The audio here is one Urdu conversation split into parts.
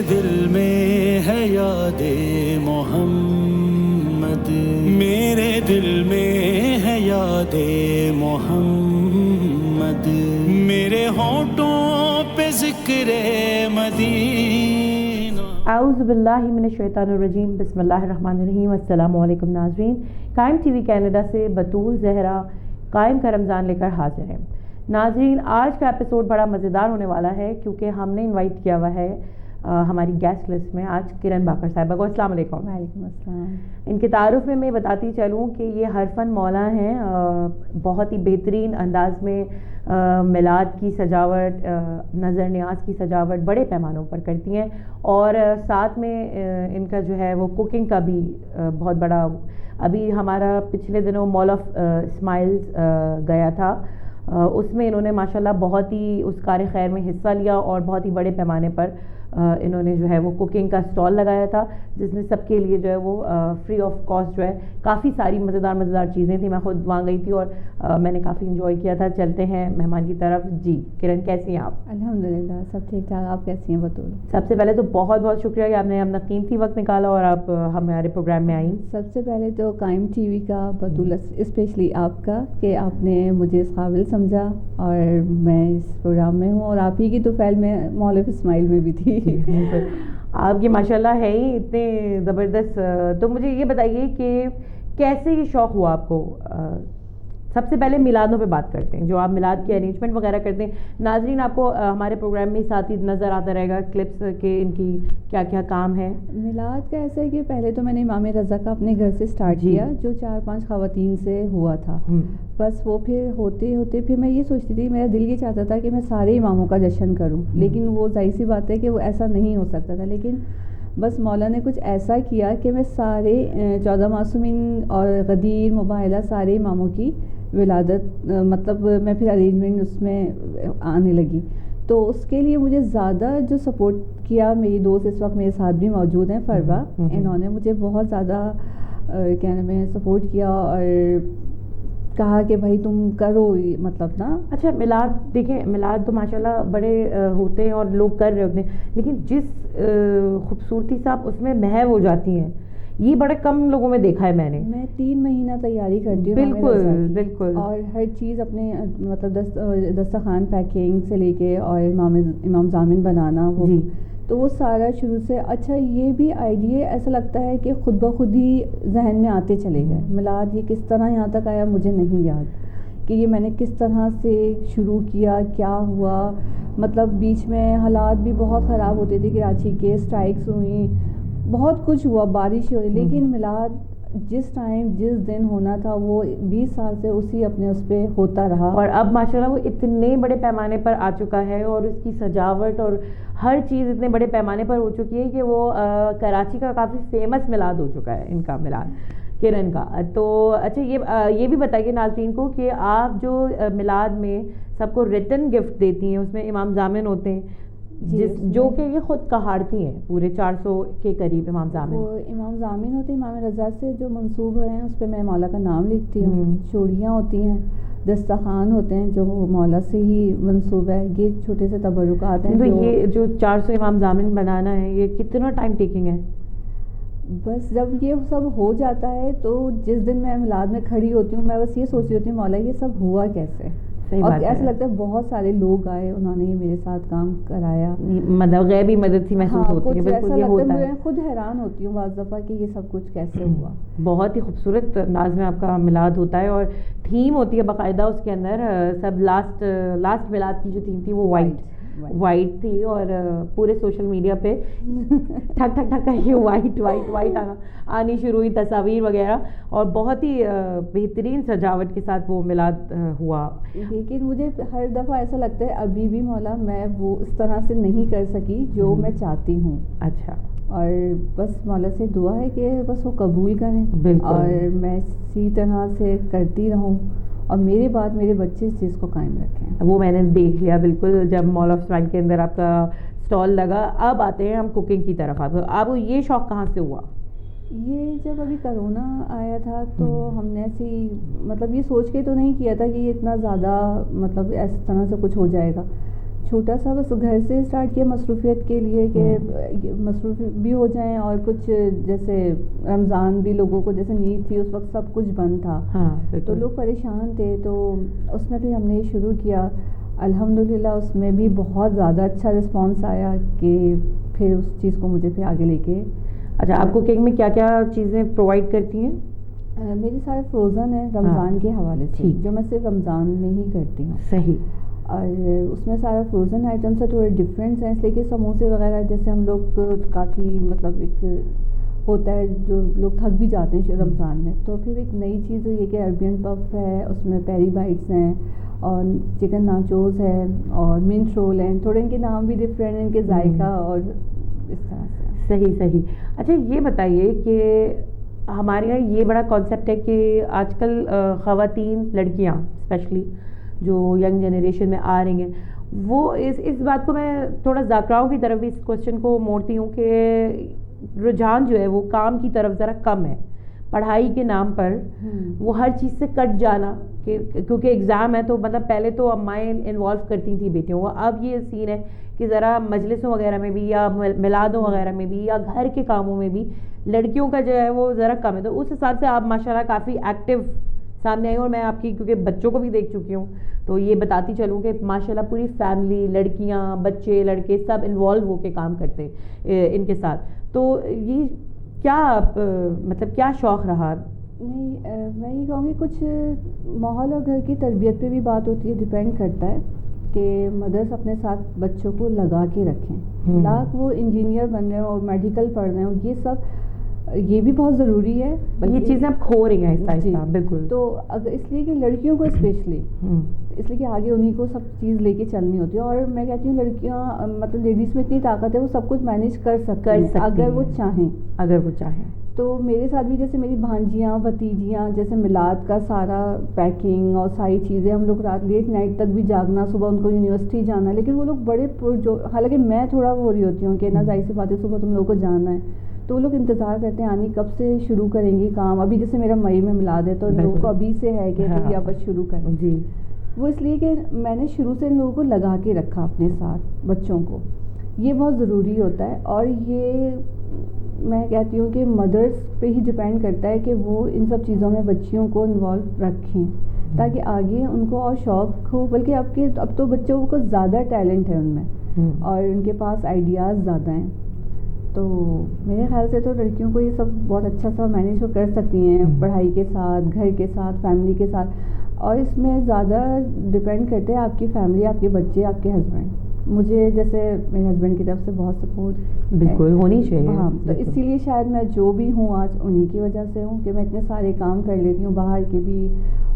دل میں ہے یاد محمد، میرے دل میں ہے یاد محمد، میرے ہونٹوں پہ ذکر مدینہ۔ اعوذ باللہ من الشیطان الرجیم، بسم اللہ الرحمن الرحیم۔ السلام علیکم ناظرین، قائم ٹی وی کینیڈا سے بطول زہرا قائم کا رمضان لے کر حاضر ہیں۔ ناظرین، آج کا ایپیسوڈ بڑا مزیدار ہونے والا ہے کیونکہ ہم نے انوائٹ کیا ہوا ہے ہماری گیسٹ لسٹ میں آج کرن باقر صاحبہ کو۔ السلام علیکم۔ وعلیکم السلام۔ ان کے تعارف میں بتاتی چلوں کہ یہ حرفن مولا ہیں، بہت ہی بہترین انداز میں میلاد کی سجاوٹ، نظر نیاز کی سجاوٹ بڑے پیمانوں پر کرتی ہیں، اور ساتھ میں ان کا جو ہے وہ کوکنگ کا بھی بہت بڑا، ابھی ہمارا پچھلے دنوں مال آف اسمائلز گیا تھا، اس میں انہوں نے ماشاءاللہ بہت ہی اس کار خیر میں حصہ لیا اور بہت ہی بڑے پیمانے پر انہوں نے جو ہے وہ کوکنگ کا اسٹال لگایا تھا، جس میں سب کے لیے جو ہے وہ فری آف کاسٹ جو ہے کافی ساری مزیدار چیزیں تھیں۔ میں خود وہاں گئی تھی اور میں نے کافی انجوائے کیا تھا۔ چلتے ہیں مہمان کی طرف۔ جی کرن، کیسی ہیں آپ؟ الحمدللہ سب ٹھیک ٹھاک، آپ کیسی ہیں بطول؟ سب سے پہلے تو بہت بہت شکریہ کہ آپ نے اپنا قیمتی وقت نکالا اور آپ ہمارے پروگرام میں آئیں۔ سب سے پہلے تو قائم ٹی وی کا بطول، اسپیشلی آپ کا، کہ آپ نے مجھے اس قابل سمجھا اور میں اس پروگرام میں ہوں، اور آپ ہی کی تو فیل میں مال آف اسمائل میں بھی تھی۔ آپ کی ماشاءاللہ ہے ہی اتنے زبردست۔ تو مجھے یہ بتائیے کہ کیسے یہ شوق ہوا آپ کو؟ سب سے پہلے میلادوں پہ بات کرتے ہیں، جو آپ میلاد کی ارینجمنٹ وغیرہ کرتے ہیں۔ ناظرین، آپ کو ہمارے پروگرام میں ساتھ ہی نظر آتا رہے گا کلپس کہ ان کی کیا کیا کام ہے۔ میلاد کا ایسا ہے کہ پہلے تو میں نے امام رضا کا اپنے گھر سے سٹارٹ کیا، جو 4-5 خواتین سے ہوا تھا۔ بس وہ پھر ہوتے ہوتے پھر میں یہ سوچتی تھی، میرا دل یہ چاہتا تھا کہ میں سارے اماموں کا جشن کروں، لیکن وہ ظاہر سی بات ہے کہ وہ ایسا نہیں ہو سکتا تھا، لیکن بس مولا نے کچھ ایسا کیا کہ میں سارے 14 معصومین اور غدیر مباہلہ سارے اماموں کی ولادت، مطلب میں پھر ارینجمنٹ اس میں آنے لگی۔ تو اس کے لیے مجھے زیادہ جو سپورٹ کیا، میری دوست اس وقت میرے ساتھ بھی موجود ہیں، فروا، انہوں نے مجھے بہت زیادہ کہنے میں سپورٹ کیا اور کہا کہ بھائی تم کرو، مطلب نا۔ اچھا، میلاد دیکھیں، میلاد تو ماشاءاللہ بڑے ہوتے ہیں اور لوگ کر رہے ہوتے ہیں، لیکن جس خوبصورتی سے آپ اس میں محو ہو جاتی ہیں، یہ بڑے کم لوگوں میں دیکھا ہے میں نے۔ میں 3 مہینہ تیاری کرتی ہوں، بالکل، اور ہر چیز اپنے مطلب دسترخوان پیکنگ سے لے کے اور امام ضامن بنانا، وہ تو وہ سارا شروع سے۔ اچھا، یہ بھی آئیڈیا ایسا لگتا ہے کہ خود بخود ہی ذہن میں آتے چلے گئے۔ میلاد یہ کس طرح یہاں تک آیا مجھے نہیں یاد کہ یہ میں نے کس طرح سے شروع کیا، کیا ہوا، مطلب بیچ میں حالات بھی بہت خراب ہوتے تھے، کراچی کے اسٹرائکس ہوئیں، بہت کچھ ہوا، بارش ہوئی، لیکن میلاد جس ٹائم جس دن ہونا تھا وہ 20 سال سے اسی اپنے اس پہ ہوتا رہا، اور اب ماشاءاللہ وہ اتنے بڑے پیمانے پر آ چکا ہے اور اس کی سجاوٹ اور ہر چیز اتنے بڑے پیمانے پر ہو چکی ہے کہ وہ کراچی کا کافی فیمس میلاد ہو چکا ہے، ان کا میلاد کرن کا۔ تو اچھا، یہ بھی بتائیے ناظرین کو کہ آپ جو میلاد میں سب کو ریٹن گفٹ دیتی ہیں، اس میں امام ضامن ہوتے ہیں، جو کہ یہ خود کہاڑتی ہیں، پورے 400 کے قریب امام ضامن۔ وہ امام ضامن ہوتے ہیں، امام رضا سے جو منسوب ہیں، اس پہ میں مولا کا نام لکھتی ہوں۔ چوڑیاں ہوتی ہیں، دسترخوان ہوتے ہیں جو مولا سے ہی منسوب ہے، یہ چھوٹے سے تبرکات ہیں۔ تو یہ جو 400 امام ضامن بنانا ہے، یہ کتنا ٹائم ٹیکنگ ہے؟ بس جب یہ سب ہو جاتا ہے تو جس دن میں میلاد میں کھڑی ہوتی ہوں، میں بس یہ سوچ رہی ہوتی ہوں مولا یہ سب ہوا کیسے، اور ایسا لگتا ہے بہت سارے لوگ آئے، انہوں نے میرے ساتھ کام کرایا، مطلب غیبی مدد سی محسوس ہوتی ہے۔ بالکل یہ ہوتا ہے، میں خود حیران ہوتی ہوں بعض دفعہ کہ یہ سب کچھ کیسے ہوا۔ بہت ہی خوبصورت انداز میں آپ کا میلاد ہوتا ہے اور تھیم ہوتی ہے باقاعدہ اس کے اندر۔ سب لاسٹ میلاد کی جو تھیم تھی وہ وائٹ تھی، اور پورے سوشل میڈیا پہ ٹھک ٹھک ٹھک کر کے وائٹ آنی شروع ہوئی، تصاویر وغیرہ، اور بہت ہی بہترین سجاوٹ کے ساتھ وہ میلاد ہوا۔ لیکن مجھے ہر دفعہ ایسا لگتا ہے ابھی بھی مولا میں وہ اس طرح سے نہیں کر سکی جو میں چاہتی ہوں۔ اچھا، اور بس مولا سے دعا ہے کہ بس وہ قبول کریں اور میں اسی طرح سے کرتی رہوں، اور میرے بعد میرے بچے اس چیز کو قائم رکھیں۔ وہ میں نے دیکھ لیا بالکل، جب مال آف اسمائل کے اندر آپ کا اسٹال لگا۔ اب آتے ہیں ہم کوکنگ کی طرف۔ آپ کو یہ شوق کہاں سے ہوا؟ یہ جب ابھی کرونا آیا تھا تو ہم نے ایسی مطلب یہ سوچ کے تو نہیں کیا تھا کہ یہ اتنا زیادہ مطلب اس طرح سے کچھ ہو جائے گا، چھوٹا سا بس گھر سے اسٹارٹ کیا مصروفیت کے لیے کہ مصروف بھی ہو جائیں, اور کچھ جیسے رمضان بھی لوگوں کو جیسے نیند تھی اس وقت سب کچھ بند تھا, تو لوگ پریشان تھے, تو اس میں بھی ہم نے شروع کیا. الحمدللہ اس میں بھی بہت زیادہ اچھا رسپانس آیا کہ پھر اس چیز کو مجھے پھر آگے لے کے. اچھا, آپ کوکنگ میں کیا کیا چیزیں پرووائڈ کرتی ہیں؟ میری سارے فروزن ہیں رمضان کے حوالے سے, جو میں صرف رمضان میں ہی کرتی ہوں. صحیح. اور اس میں سارا فروزن آئٹم سے تھوڑے ڈفرینس ہیں, اس لیے کہ سموسے وغیرہ جیسے ہم لوگ کافی مطلب ایک ہوتا ہے جو لوگ تھک بھی جاتے ہیں رمضان میں, تو پھر ایک نئی چیز یہ کہ عربین پف ہے, اس میں پیری بائٹس ہیں, اور چکن ناچوز ہے, اور منٹ رول ہیں. تھوڑے ان کے نام بھی ڈفرینٹ ہیں, ان کے ذائقہ اور اس طرح سے. صحیح صحیح. اچھا یہ بتائیے کہ ہمارے یہاں یہ بڑا کانسیپٹ ہے کہ آج کل خواتین, لڑکیاں اسپیشلی جو ینگ جنریشن میں آ رہی ہیں, وہ اس بات کو میں تھوڑا ذاکراؤں کی طرف بھی اس کوشچن کو موڑتی ہوں کہ رجحان جو ہے وہ کام کی طرف ذرا کم ہے, پڑھائی کے نام پر وہ ہر چیز سے کٹ جانا, کہ کیونکہ ایگزام ہے تو مطلب پہلے تو امائیں انوالو کرتی تھیں بیٹیوں کو, اب یہ سین ہے کہ ذرا مجلسوں وغیرہ میں بھی یا میلادوں وغیرہ میں بھی یا گھر کے کاموں میں بھی لڑکیوں کا جو ہے وہ ذرا کم ہے. تو اس حساب سے آپ ماشاءاللہ کافی ایکٹیو سامنے آئی, اور میں آپ کی کیونکہ بچوں کو بھی دیکھ چکی ہوں تو یہ بتاتی چلوں کہ ماشاءاللہ پوری فیملی, لڑکیاں, بچے, لڑکے سب انوالو ہو کے کام کرتے ان کے ساتھ. تو یہ کیا مطلب کیا شوق رہا؟ نہیں, میں یہ کہوں گی کچھ ماحول اور گھر کی تربیت پہ بھی بات ہوتی ہے, ڈپینڈ کرتا ہے کہ مدرس اپنے ساتھ بچوں کو لگا کے رکھیں. لاکھ وہ انجینئر بن رہے ہوں اور میڈیکل پڑھ رہے ہوں, یہ سب یہ بھی بہت ضروری ہے, یہ چیزیں اب کھو رہی ہیں آہستہ آہستہ. بالکل. تو اگر اس لیے کہ لڑکیوں کو اسپیشلی اس لیے کہ آگے انہیں کو سب چیز لے کے چلنی ہوتی ہے, اور میں کہتی ہوں لڑکیاں مطلب لیڈیز میں اتنی طاقت ہے, وہ سب کچھ مینیج کر سکتی ہیں اگر وہ چاہیں. تو میرے ساتھ بھی جیسے میری بھانجیاں, بھتیجیاں, جیسے میلاد کا سارا پیکنگ اور ساری چیزیں, ہم لوگ رات لیٹ نائٹ تک بھی جاگنا, صبح ان کو یونیورسٹی جانا, لیکن وہ لوگ بڑے جو, حالانکہ میں تھوڑا وہ ہو رہی ہوتی ہوں کہ نا ظاہر سی بات ہے صبح تم لوگوں کو جانا ہے, تو وہ لوگ انتظار کرتے ہیں آنی کب سے شروع کریں گی کام. ابھی جیسے میرا مئی میں میلاد ہے تو لوگوں کو ابھی سے ہے کہ یا بس شروع کریں. جی, وہ اس لیے کہ میں نے شروع سے ان لوگوں کو لگا کے رکھا اپنے ساتھ, بچوں کو, یہ بہت ضروری ہوتا ہے. اور یہ میں کہتی ہوں کہ مدرس پہ ہی ڈپینڈ کرتا ہے کہ وہ ان سب چیزوں میں بچیوں کو انوالو رکھیں تاکہ آگے ان کو اور شوق ہو. بلکہ اب تو بچوں کو زیادہ ٹیلنٹ ہے ان میں, اور ان کے پاس آئیڈیاز زیادہ ہیں. تو میرے خیال سے تو لڑکیوں کو یہ سب بہت اچھا سا مینیج کر سکتی ہیں, پڑھائی کے ساتھ, گھر کے ساتھ, فیملی کے ساتھ. اور اس میں زیادہ ڈپینڈ کرتے ہیں آپ کی فیملی, آپ کے بچے, آپ کے ہسبینڈ. مجھے جیسے میرے ہسبینڈ کی طرف سے بہت سپورٹ بالکل ہونی چاہیے. ہاں, تو اسی لیے شاید میں جو بھی ہوں آج انہی کی وجہ سے ہوں کہ میں اتنے سارے کام کر لیتی ہوں باہر کے بھی,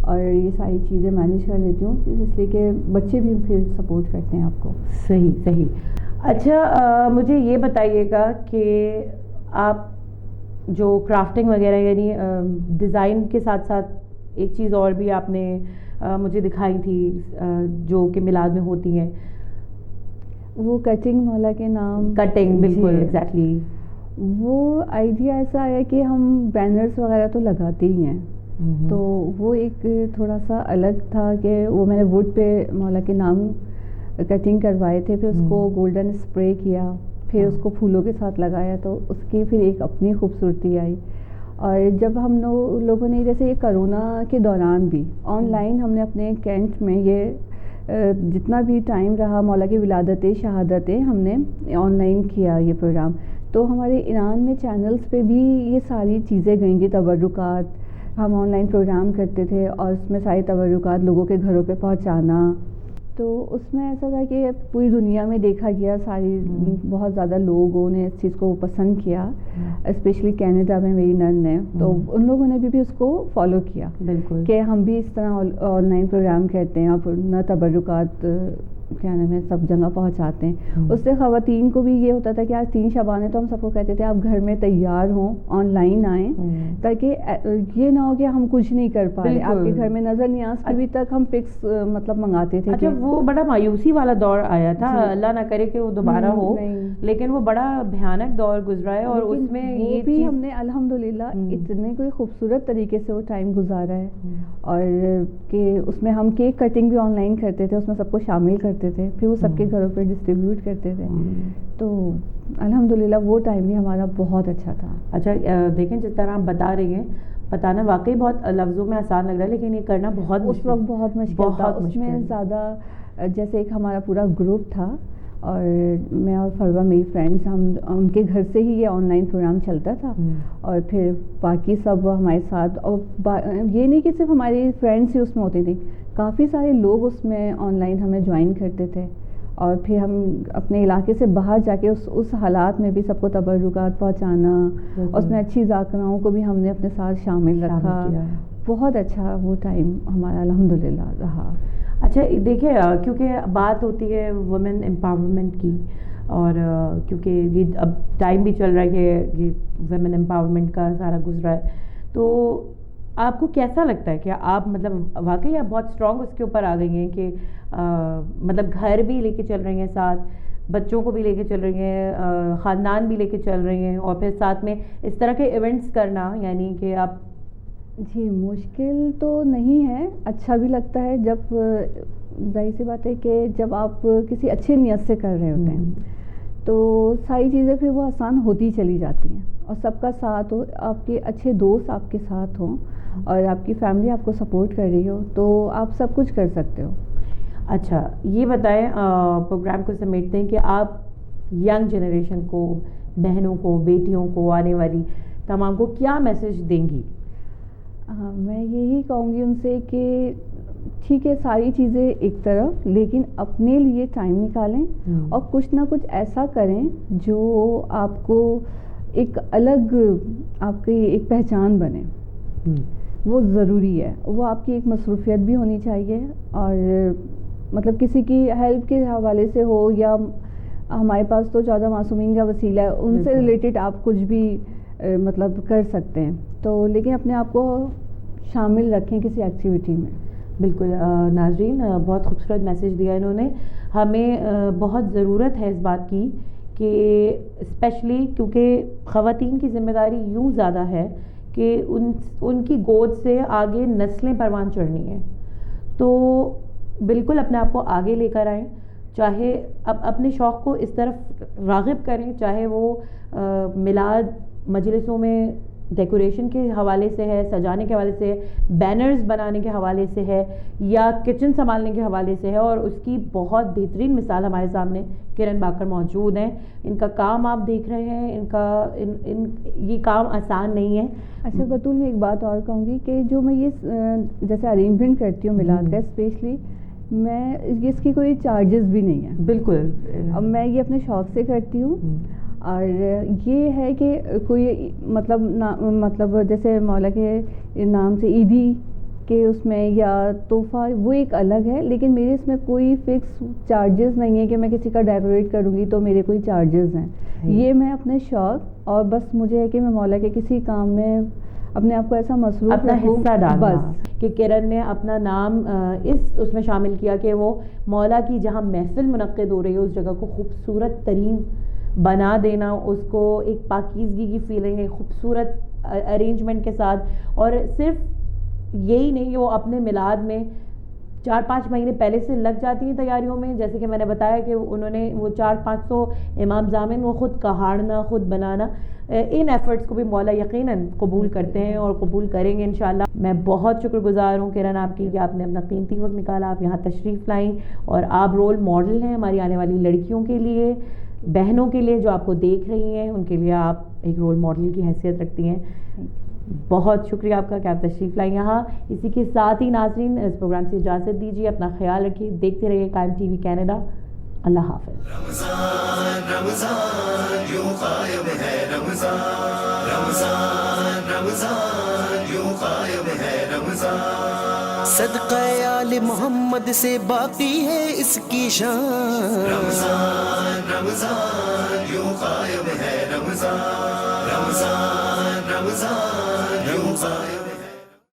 اور یہ ساری چیزیں مینیج کر لیتی ہوں, اس لیے کہ بچے بھی پھر سپورٹ کرتے ہیں آپ کو. صحیح صحیح. اچھا مجھے یہ بتائیے گا کہ آپ جو کرافٹنگ وغیرہ یعنی ڈیزائن کے ساتھ ساتھ ایک چیز اور بھی آپ نے مجھے دکھائی تھی جو کہ میلاد میں ہوتی ہیں, وہ کٹنگ مولا کے نام. کٹنگ, بالکل ایگزیکٹلی. وہ آئیڈیا ایسا ہے کہ ہم بینرز وغیرہ تو لگاتے ہی ہیں, تو وہ ایک تھوڑا سا الگ تھا کہ وہ میں نے ووڈ پہ مولا کے نام کٹنگ کروائے تھے, پھر اس کو گولڈن اسپرے کیا, پھر اس کو پھولوں کے ساتھ لگایا, تو اس کی پھر ایک اپنی خوبصورتی آئی. اور جب ہم لوگوں نے جیسے یہ کرونا کے دوران بھی آن لائن ہم نے اپنے کینٹ میں یہ جتنا بھی ٹائم رہا مولا کی ولادتیں, شہادتیں, ہم نے آن لائن کیا یہ پروگرام. تو ہمارے ایران میں چینلز پہ بھی یہ ساری چیزیں گئیں تھیں, تبرکات. ہم آن لائن پروگرام کرتے تھے اور اس میں ساری تبرکات لوگوں کے گھروں پہ پہنچانا. تو اس میں ایسا تھا کہ پوری دنیا میں دیکھا گیا, ساری بہت زیادہ لوگوں نے اس چیز کو پسند کیا, اسپیشلی کینیڈا میں میری نند ہے, تو ان لوگوں نے بھی اس کو فالو کیا. بالکل, کہ ہم بھی اس طرح آن لائن پروگرام کرتے ہیں اور نہ تبرکات کیا نام ہے سب جگہ پہنچاتے ہیں. اس سے خواتین کو بھی یہ ہوتا تھا کہ آج 3 شعبان ہے, تو ہم سب کو کہتے تھے آپ گھر میں تیار ہوں, آن لائن آئیں, تاکہ یہ نہ ہو کہ ہم کچھ نہیں کر پائے. آپ کے گھر میں نظر نیاز کی بھی تک ہم پکس مطلب منگاتے تھے. اچھا, وہ بڑا مایوسی والا دور آیا تھا, اللہ نہ کرے کہ وہ دوبارہ ہو, لیکن وہ بڑا بھیانک دور گزرا ہے, اور اس میں یہ بھی ہم نے الحمدللہ اتنے کوئی خوبصورت طریقے سے وہ ٹائم گزارا ہے. اور کہ اس میں ہم کیک کٹنگ بھی آن لائن کرتے تھے, اس میں سب کو شامل کرتے کرتے تھے, پھر وہ سب کے گھروں پہ ڈسٹریبیوٹ کرتے تھے. تو الحمدللہ وہ ٹائم بھی ہمارا بہت اچھا تھا. اچھا دیکھیں جس طرح آپ بتا رہی ہیں, بتانا واقعی بہت لفظوں میں آسان لگ رہا ہے, لیکن یہ کرنا بہت اس وقت بہت مشکل تھا. اس میں زیادہ جیسے ایک ہمارا پورا گروپ تھا, اور میں اور فروہ میری فرینڈس, ہم ان کے گھر سے ہی یہ آن لائن پروگرام چلتا تھا. اور پھر باقی سب ہمارے ساتھ, اور یہ نہیں کہ صرف ہماری فرینڈس ہی اس میں ہوتی تھیں, کافی سارے لوگ اس میں آن لائن ہمیں جوائن کرتے تھے. اور پھر ہم اپنے علاقے سے باہر جا کے اس حالات میں بھی سب کو تبرکات پہنچانا, اس میں اچھی ذاکراؤں کو بھی ہم نے اپنے ساتھ شامل رکھا. بہت اچھا وہ ٹائم ہمارا الحمدللہ رہا. اچھا دیکھیں, کیونکہ بات ہوتی ہے وومن امپاورمنٹ کی, اور کیونکہ یہ اب ٹائم بھی چل رہا ہے کہ یہ ویمن امپاورمنٹ کا سارا گزرا ہے, تو آپ کو کیسا لگتا ہے کہ آپ مطلب واقعی آپ بہت اسٹرانگ اس کے اوپر آ گئی ہیں کہ مطلب گھر بھی لے کے چل رہی ہیں, ساتھ بچوں کو بھی لے کے چل رہی ہیں, خاندان بھی لے کے چل رہی ہیں, اور پھر ساتھ میں اس طرح کے ایونٹس کرنا, یعنی کہ آپ. جی مشکل تو نہیں ہے, اچھا بھی لگتا ہے. جب ظاہر سی بات ہے کہ جب آپ کسی اچھے نیت سے کر رہے ہوتے ہیں تو ساری چیزیں پھر وہ آسان ہوتی چلی جاتی ہیں, اور سب کا ساتھ ہو, آپ کے اچھے دوست آپ کے ساتھ ہوں, اور آپ کی فیملی آپ کو سپورٹ کر رہی ہو, تو آپ سب کچھ کر سکتے ہو. اچھا یہ بتائیں, پروگرام کو سمیٹتے ہیں کہ آپ ینگ جنریشن کو, بہنوں کو, بیٹیوں کو, آنے والی تمام کو کیا میسج دیں گی؟ میں یہی کہوں گی ان سے کہ ٹھیک ہے ساری چیزیں ایک طرف, لیکن اپنے لیے ٹائم نکالیں اور کچھ نہ کچھ ایسا کریں جو آپ کو ایک الگ, آپ کی ایک پہچان بنے. وہ ضروری ہے, وہ آپ کی ایک مصروفیت بھی ہونی چاہیے, اور مطلب کسی کی ہیلپ کے حوالے سے ہو, یا ہمارے پاس تو 14 معصومین کا وسیلہ ہے, ان سے ریلیٹڈ آپ کچھ بھی مطلب کر سکتے ہیں. تو لیکن اپنے آپ کو شامل رکھیں کسی ایکٹیویٹی میں. بالکل ناظرین, بہت خوبصورت میسیج دیا انہوں نے. ہمیں بہت ضرورت ہے اس بات کی کہ اسپیشلی کیونکہ خواتین کی ذمہ داری یوں زیادہ ہے کہ ان کی گود سے آگے نسلیں پروان چڑھنی ہیں, تو بالکل اپنے آپ کو آگے لے کر آئیں, چاہے اپنے شوق کو اس طرف راغب کریں, چاہے وہ میلاد مجلسوں میں ڈیکوریشن کے حوالے سے ہے, سجانے کے حوالے سے ہے, بینرز بنانے کے حوالے سے ہے, یا کچن سنبھالنے کے حوالے سے ہے. اور اس کی بہت بہترین مثال ہمارے سامنے کرن باقر موجود ہیں. ان کا کام آپ دیکھ رہے ہیں, یہ کام آسان نہیں ہے. اچھا بطول, میں ایک بات اور کہوں گی کہ جو میں یہ جیسے ارینجمنٹ کرتی ہوں میلاد کا, اسپیشلی میں اس کی کوئی چارجز بھی نہیں ہے. بالکل, اب میں یہ اپنے شوق سے کرتی ہوں. اور یہ ہے کہ کوئی مطلب جیسے مولا کے نام سے عیدی کے اس میں یا تحفہ, وہ ایک الگ ہے, لیکن میرے اس میں کوئی فکس چارجز نہیں ہے کہ میں کسی کا ڈیکوریٹ کروں گی تو میرے کوئی چارجز ہیں. یہ میں اپنے شوق, اور بس مجھے ہے کہ میں مولا کے کسی کام میں اپنے آپ کو ایسا مصروف اپنا حصہ ڈالنا, بس کہ کرن نے اپنا نام اس میں شامل کیا کہ وہ مولا کی جہاں محفل منعقد ہو رہی ہے اس جگہ کو خوبصورت ترین بنا دینا, اس کو ایک پاکیزگی کی فیلنگ, ایک خوبصورت ارینجمنٹ کے ساتھ. اور صرف یہی نہیں, وہ اپنے میلاد میں 4-5 مہینے پہلے سے لگ جاتی ہیں تیاریوں میں. جیسے کہ میں نے بتایا کہ انہوں نے وہ 400-500 امام ضامن وہ خود کہاڑنا, خود بنانا, ان ایفرٹس کو بھی مولا یقیناً قبول کرتے ہیں اور قبول کریں گے انشاءاللہ. میں بہت شکر گزار ہوں کرن آپ کی کہ آپ نے اپنا قیمتی وقت نکالا, آپ یہاں تشریف لائیں, اور آپ رول ماڈل ہیں ہماری آنے والی لڑکیوں کے لیے, بہنوں کے لیے جو آپ کو دیکھ رہی ہیں, ان کے لیے آپ ایک رول ماڈل کی حیثیت رکھتی ہیں. بہت شکریہ آپ کا کہ آپ تشریف لائیں یہاں. اسی کے ساتھ ہی ناظرین اس پروگرام سے اجازت دیجیے, اپنا خیال رکھیے, دیکھتے رہیے قائم ٹی وی کینیڈا. اللہ حافظ. رمضان رمضان یوں قائم ہے, رمضان رمضان رمضان یوں قائم ہے, رمضان صدقہ آل محمد سے باقی ہے اس کی شان. رمضان رمضان یوں قائم ہے, رمضان رمضان رمضان یوں قائم